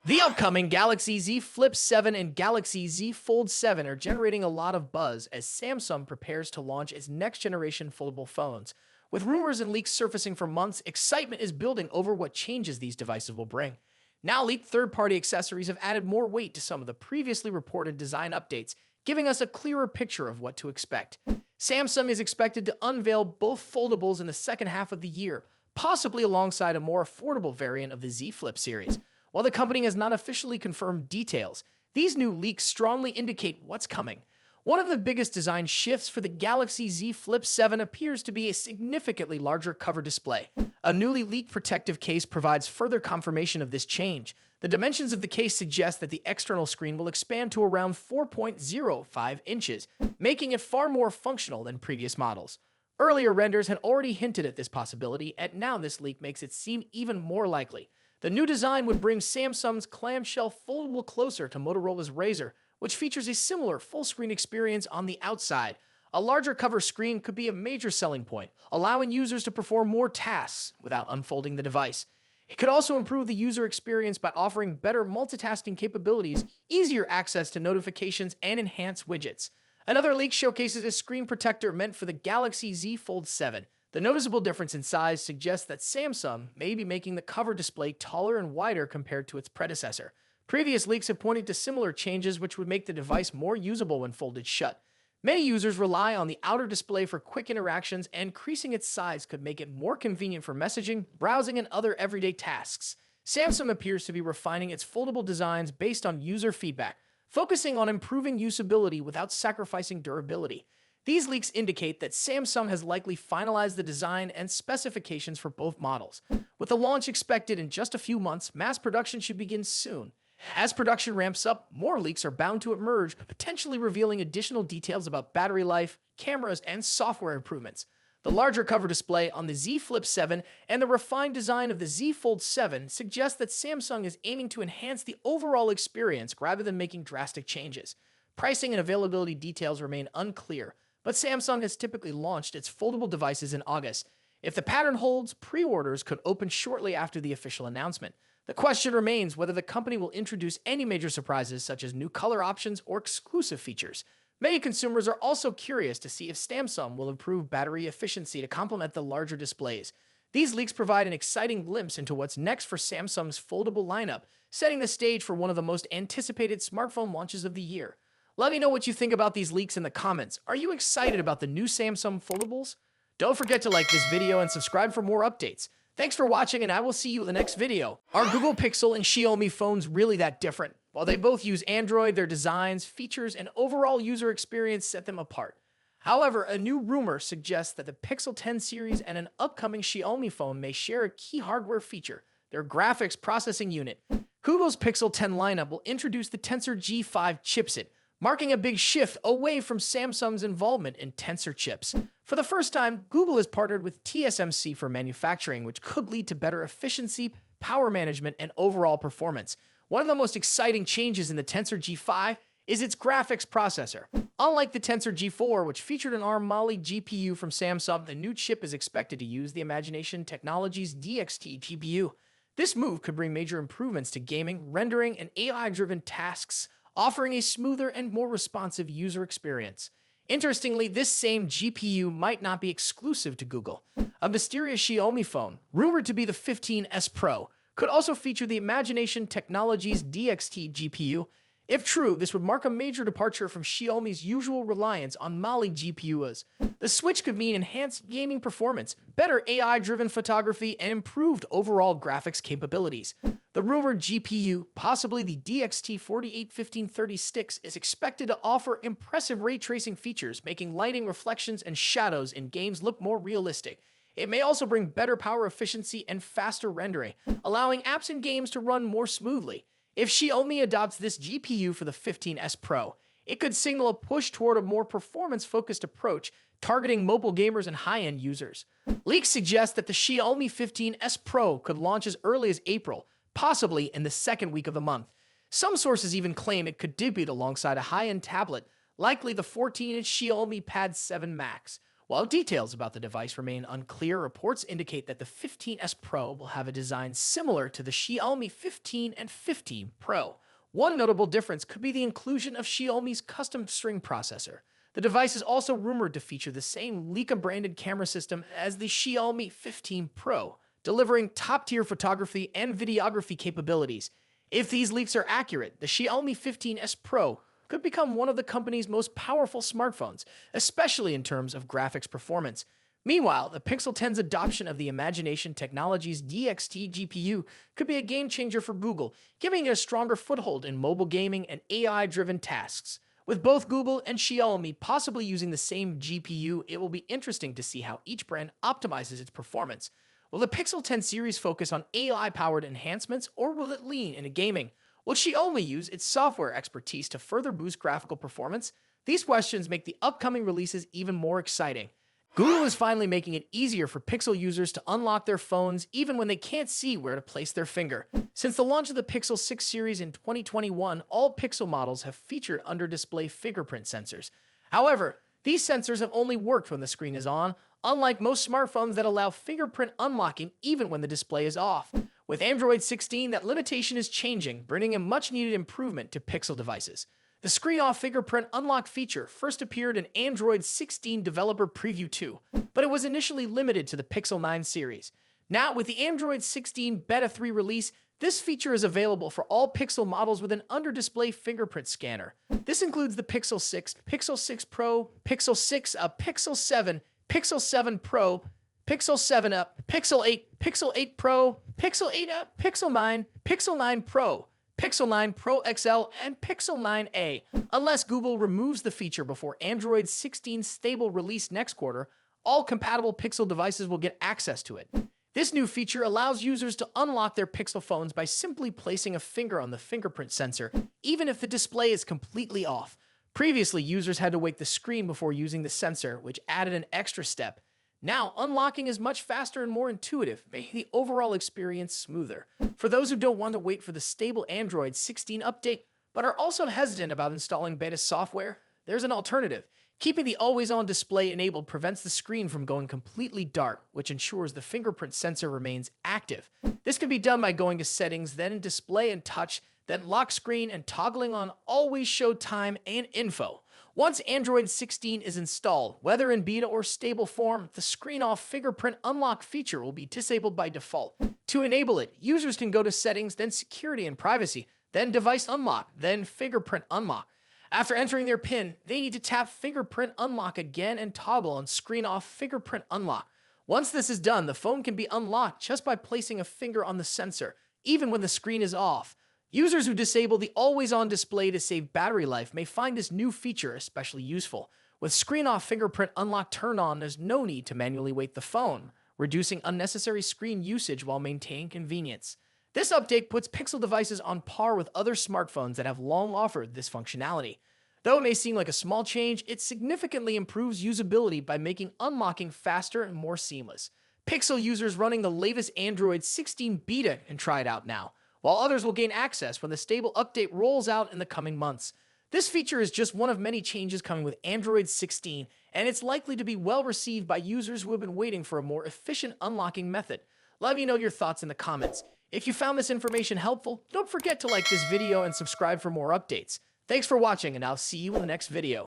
The upcoming Galaxy Z Flip 7 and Galaxy Z Fold 7 are generating a lot of buzz as Samsung prepares to launch its next generation foldable phones. With rumors and leaks surfacing for months, excitement is building over what changes these devices will bring. Now leaked third-party accessories have added more weight to some of the previously reported design updates, giving us a clearer picture of what to expect. Samsung is expected to unveil both foldables in the second half of the year, possibly alongside a more affordable variant of the Z Flip series. While the company has not officially confirmed details, these new leaks strongly indicate what's coming. One of the biggest design shifts for the Galaxy Z Flip 7 appears to be a significantly larger cover display. A newly leaked protective case provides further confirmation of this change. The dimensions of the case suggest that the external screen will expand to around 4.05 inches, making it far more functional than previous models. Earlier renders had already hinted at this possibility, and now this leak makes it seem even more likely. The new design would bring Samsung's clamshell foldable closer to Motorola's Razr, which features a similar full-screen experience on the outside. A larger cover screen could be a major selling point, allowing users to perform more tasks without unfolding the device. It could also improve the user experience by offering better multitasking capabilities, easier access to notifications, and enhanced widgets. Another leak showcases a screen protector meant for the Galaxy Z Fold 7. The noticeable difference in size suggests that Samsung may be making the cover display taller and wider compared to its predecessor. Previous leaks have pointed to similar changes which would make the device more usable when folded shut. Many users rely on the outer display for quick interactions, and increasing its size could make it more convenient for messaging, browsing, and other everyday tasks. Samsung appears to be refining its foldable designs based on user feedback, focusing on improving usability without sacrificing durability. These leaks indicate that Samsung has likely finalized the design and specifications for both models. With the launch expected in just a few months, mass production should begin soon. As production ramps up, more leaks are bound to emerge, potentially revealing additional details about battery life, cameras, and software improvements. The larger cover display on the Z Flip 7 and the refined design of the Z Fold 7 suggest that Samsung is aiming to enhance the overall experience rather than making drastic changes. Pricing and availability details remain unclear, but Samsung has typically launched its foldable devices in August. If the pattern holds, pre-orders could open shortly after the official announcement. The question remains whether the company will introduce any major surprises such as new color options or exclusive features. Many consumers are also curious to see if Samsung will improve battery efficiency to complement the larger displays. These leaks provide an exciting glimpse into what's next for Samsung's foldable lineup, setting the stage for one of the most anticipated smartphone launches of the year. Let me know what you think about these leaks in the comments. Are you excited about the new Samsung foldables? Don't forget to like this video and subscribe for more updates. Thanks for watching, and I will see you in the next video. Are Google Pixel and Xiaomi phones really that different? While they both use Android, their designs, features, and overall user experience set them apart. However, a new rumor suggests that the Pixel 10 series and an upcoming Xiaomi phone may share a key hardware feature: their graphics processing unit. Google's Pixel 10 lineup will introduce the Tensor G5 chipset, marking a big shift away from Samsung's involvement in Tensor chips. For the first time, Google has partnered with TSMC for manufacturing, which could lead to better efficiency, power management, and overall performance. One of the most exciting changes in the Tensor G5 is its graphics processor. Unlike the Tensor G4, which featured an ARM Mali GPU from Samsung, the new chip is expected to use the Imagination Technologies DXT GPU. This move could bring major improvements to gaming, rendering, and AI-driven tasks, offering a smoother and more responsive user experience. Interestingly, this same GPU might not be exclusive to Google. A mysterious Xiaomi phone, rumored to be the 15S Pro, could also feature the Imagination Technologies DXT GPU. If true, this would mark a major departure from Xiaomi's usual reliance on Mali GPUs. The switch could mean enhanced gaming performance, better AI-driven photography, and improved overall graphics capabilities. The rumored GPU, possibly the DXT 481530 Stix, is expected to offer impressive ray tracing features, making lighting, reflections, and shadows in games look more realistic. It may also bring better power efficiency and faster rendering, allowing apps and games to run more smoothly. If Xiaomi adopts this GPU for the 15S Pro, it could signal a push toward a more performance-focused approach, targeting mobile gamers and high-end users. Leaks suggest that the Xiaomi 15S Pro could launch as early as April, possibly in the second week of the month. Some sources even claim it could debut alongside a high-end tablet, likely the 14-inch Xiaomi Pad 7 Max. While details about the device remain unclear, reports indicate that the 15S Pro will have a design similar to the Xiaomi 15 and 15 Pro. One notable difference could be the inclusion of Xiaomi's custom string processor. The device is also rumored to feature the same Leica-branded camera system as the Xiaomi 15 Pro, delivering top-tier photography and videography capabilities. If these leaks are accurate, the Xiaomi 15S Pro could become one of the company's most powerful smartphones, especially in terms of graphics performance. Meanwhile, the Pixel 10's adoption of the Imagination Technologies DXT GPU could be a game changer for Google, giving it a stronger foothold in mobile gaming and AI-driven tasks. With both Google and Xiaomi possibly using the same GPU, it will be interesting to see how each brand optimizes its performance. Will the Pixel 10 series focus on AI-powered enhancements, or will it lean into gaming? Will Xiaomi use its software expertise to further boost graphical performance? These questions make the upcoming releases even more exciting. Google is finally making it easier for Pixel users to unlock their phones even when they can't see where to place their finger. Since the launch of the Pixel 6 series in 2021, all Pixel models have featured under-display fingerprint sensors. However, these sensors have only worked when the screen is on, unlike most smartphones that allow fingerprint unlocking even when the display is off. With Android 16, that limitation is changing, bringing a much-needed improvement to Pixel devices. The screen-off fingerprint unlock feature first appeared in Android 16 Developer Preview 2, but it was initially limited to the Pixel 9 series. Now, with the Android 16 Beta 3 release, this feature is available for all Pixel models with an under-display fingerprint scanner. This includes the Pixel 6, Pixel 6 Pro, Pixel 6, Pixel 7, Pixel 7 Pro, Pixel 7 Up, Pixel 8, Pixel 8 Pro, Pixel 8 Up, Pixel 9, Pixel 9 Pro, Pixel 9 Pro XL, and Pixel 9a. Unless Google removes the feature before Android 16 stable release next quarter, all compatible Pixel devices will get access to it. This new feature allows users to unlock their Pixel phones by simply placing a finger on the fingerprint sensor, even if the display is completely off. Previously, users had to wake the screen before using the sensor, which added an extra step. Now, unlocking is much faster and more intuitive, making the overall experience smoother. For those who don't want to wait for the stable Android 16 update, but are also hesitant about installing beta software, there's an alternative. Keeping the always-on display enabled prevents the screen from going completely dark, which ensures the fingerprint sensor remains active. This can be done by going to Settings, then in Display and Touch, then Lock Screen, and toggling on Always Show Time and Info. Once Android 16 is installed, whether in beta or stable form, the screen-off fingerprint unlock feature will be disabled by default. To enable it, users can go to Settings, then Security and Privacy, then Device Unlock, then Fingerprint Unlock. After entering their PIN, they need to tap Fingerprint Unlock again and toggle on Screen-off Fingerprint Unlock. Once this is done, the phone can be unlocked just by placing a finger on the sensor, even when the screen is off. Users who disable the always-on display to save battery life may find this new feature especially useful. With screen-off fingerprint unlock turned on, there's no need to manually wake the phone, reducing unnecessary screen usage while maintaining convenience. This update puts Pixel devices on par with other smartphones that have long offered this functionality. Though it may seem like a small change, it significantly improves usability by making unlocking faster and more seamless. Pixel users running the latest Android 16 beta can try it out now, while others will gain access when the stable update rolls out in the coming months. This feature is just one of many changes coming with Android 16, and it's likely to be well received by users who have been waiting for a more efficient unlocking method. Let me know your thoughts in the comments. If you found this information helpful, don't forget to like this video and subscribe for more updates. Thanks for watching, and I'll see you in the next video.